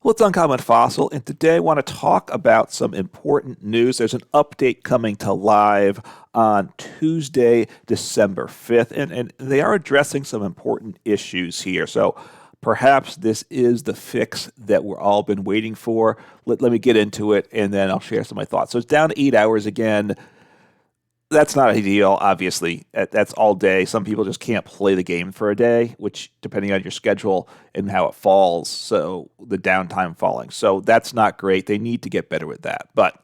Well, it's Uncommon Fossil, and today I want to talk about some important news. There's an update coming to live on Tuesday, December 5th, and they are addressing some important issues here. So perhaps this is the fix that we're all been waiting for. Let me get into it, and then I'll share some of my thoughts. So it's down to 8 hours again. That's not ideal, obviously. That's all day. Some people just can't play the game for a day, which, depending on your schedule and how it falls, so the downtime falling. So that's not great. They need to get better with that. But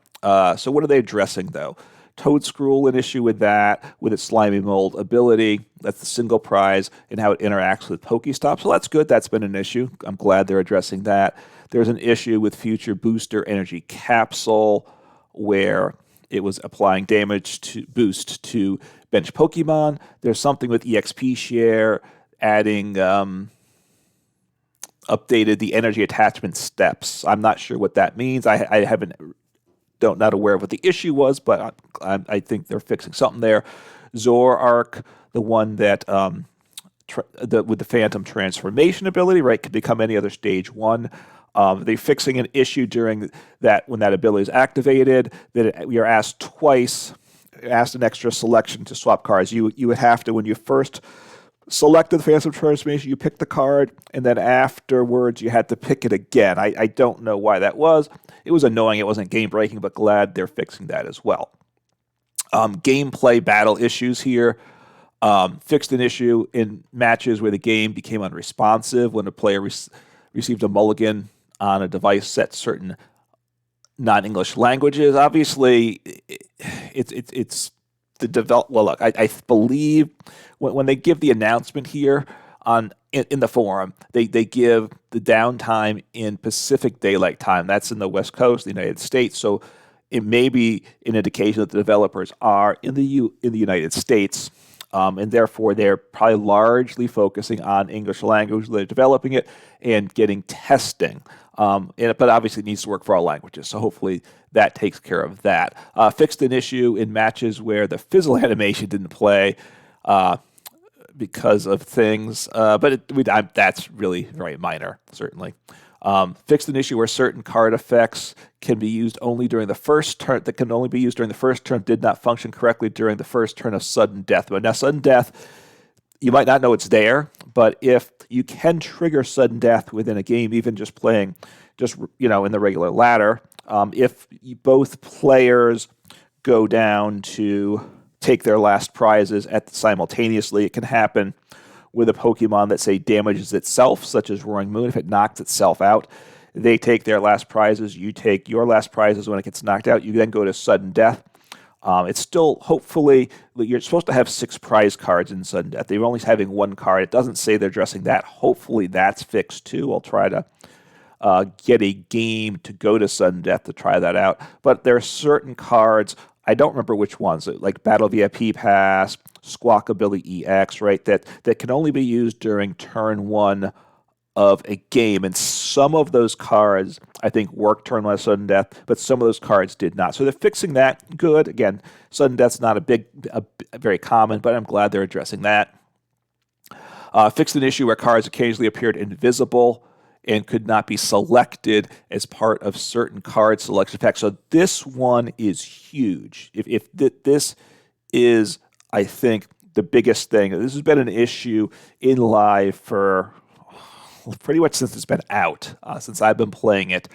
so what are they addressing, though? Toad Scroll, an issue with that, with its slimy mold ability. That's the single prize and how it interacts with Pokestop. So that's good. That's been an issue. I'm glad they're addressing that. There's an issue with Future Booster Energy Capsule, where it was applying damage to boost to bench Pokemon. There's something with EXP share, adding updated the energy attachment steps. I'm not sure what that means. I haven't not aware of what the issue was, but I think they're fixing something there. Zoroark, the one that with the Phantom Transformation ability, right, could become any other stage 1. They're fixing an issue during that when that ability is activated, that you're asked twice, asked an extra selection to swap cards. You would have to, when you first selected the Phantom Transformation, you picked the card, and then afterwards you had to pick it again. I don't know why that was. It was annoying. It wasn't game-breaking, but glad they're fixing that as well. Gameplay battle issues here. Fixed an issue in matches where the game became unresponsive when a player received a mulligan on a device set certain non-English languages. Obviously, it's the develop. Well, look, I believe when they give the announcement here in the forum, they give the downtime in Pacific Daylight Time. That's in the West Coast, the United States. So it may be an indication that the developers are in the United States. And therefore, they're probably largely focusing on English language. They're developing it and getting testing. But obviously, it needs to work for all languages. So hopefully, that takes care of that. Fixed an issue in matches where the fizzle animation didn't play because of things. But that's really very minor, certainly. Fixed an issue where certain card effects can be used only during the first turn, that can only be used during the first turn, did not function correctly during the first turn of sudden death. But now, sudden death, you might not know it's there, but if you can trigger sudden death within a game, even just playing in the regular ladder, if both players go down to take their last prizes simultaneously, it can happen with a Pokemon that, say, damages itself, such as Roaring Moon. If it knocks itself out, they take their last prizes. You take your last prizes when it gets knocked out. You then go to sudden death. It's still, hopefully, you're supposed to have 6 prize cards in sudden death. They're only having 1 card. It doesn't say they're addressing that. Hopefully that's fixed too. I'll try to get a game to go to sudden death to try that out. But there are certain cards, I don't remember which ones, like Battle VIP Pass, Squawkabilly EX, right, that can only be used during turn 1 of a game. And some of those cards, I think, work turn 1 sudden death, but some of those cards did not. So they're fixing that. Good. Again, sudden death's not very common, but I'm glad they're addressing that. Fixed an issue where cards occasionally appeared invisible and could not be selected as part of certain card selection packs. So this one is huge. If this is, I think, the biggest thing. This has been an issue in live for pretty much since it's been out, since I've been playing it,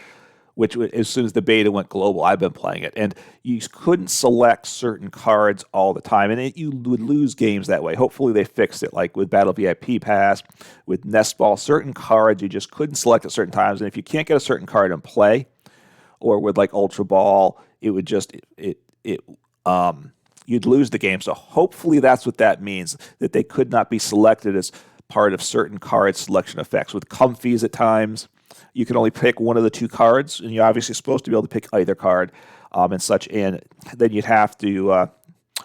which as soon as the beta went global, I've been playing it. And you couldn't select certain cards all the time, and you would lose games that way. Hopefully they fixed it, like with Battle VIP Pass, with Nest Ball, certain cards you just couldn't select at certain times. And if you can't get a certain card in play, or with like Ultra Ball, it would just, you'd lose the game. So hopefully that's what that means, that they could not be selected as part of certain card selection effects. With Comfies at times, you can only pick one of the 2 cards, and you're obviously supposed to be able to pick either card and such. And then you'd have to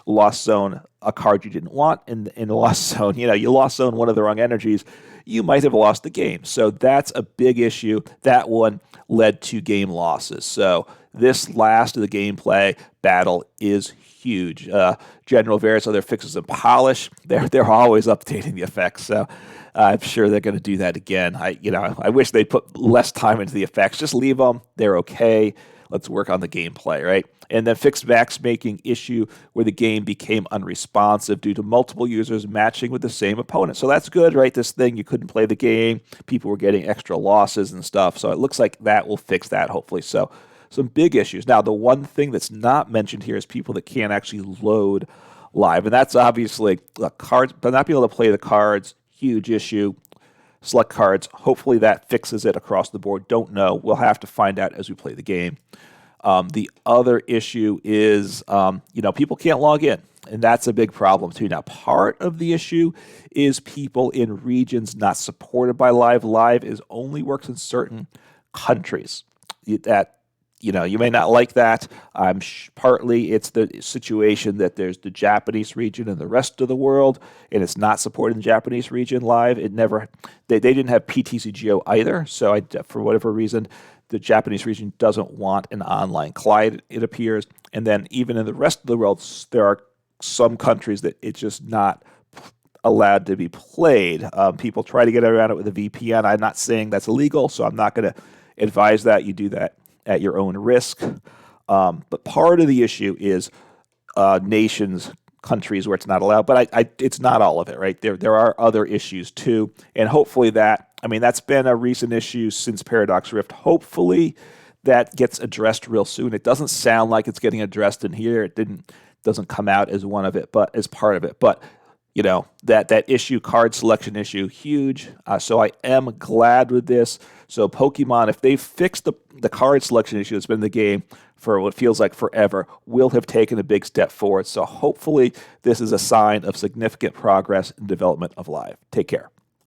Lost Zone a card you didn't want. In the Lost Zone, you Lost Zone one of the wrong energies, you might have lost the game. So that's a big issue. That one led to game losses. So this last of the gameplay battle is huge. General various other fixes and polish, they're always updating the effects. So I'm sure they're going to do that again. I wish they'd put less time into the effects. Just leave them. They're okay. Let's work on the gameplay, right? And then fixed matchmaking issue where the game became unresponsive due to multiple users matching with the same opponent. So that's good, right? This thing, you couldn't play the game. People were getting extra losses and stuff. So it looks like that will fix that, hopefully. So some big issues. Now, the one thing that's not mentioned here is people that can't actually load live. And that's obviously the cards, but not being able to play the cards, huge issue. Select cards. Hopefully that fixes it across the board. Don't know. We'll have to find out as we play the game. The other issue is, people can't log in, and that's a big problem too. Now, part of the issue is people in regions not supported by Live. Live only works in certain countries. You may not like that. Partly it's the situation that there's the Japanese region and the rest of the world, and it's not supported in the Japanese region live. They didn't have PTCGO either, so for whatever reason, the Japanese region doesn't want an online client, it appears. And then even in the rest of the world, there are some countries that it's just not allowed to be played. People try to get around it with a VPN. I'm not saying that's illegal, so I'm not going to advise that. You do that at your own risk. But part of the issue is nations, countries where it's not allowed. But it's not all of it, right? There are other issues too. And hopefully that's been a recent issue since Paradox Rift. Hopefully that gets addressed real soon. It doesn't sound like it's getting addressed in here. It doesn't come out as one of it, but as part of it. But that issue, card selection issue, huge. So I am glad with this. So Pokemon, if they fix the card selection issue that's been in the game for what feels like forever, will have taken a big step forward. So hopefully this is a sign of significant progress in development of Live. Take care.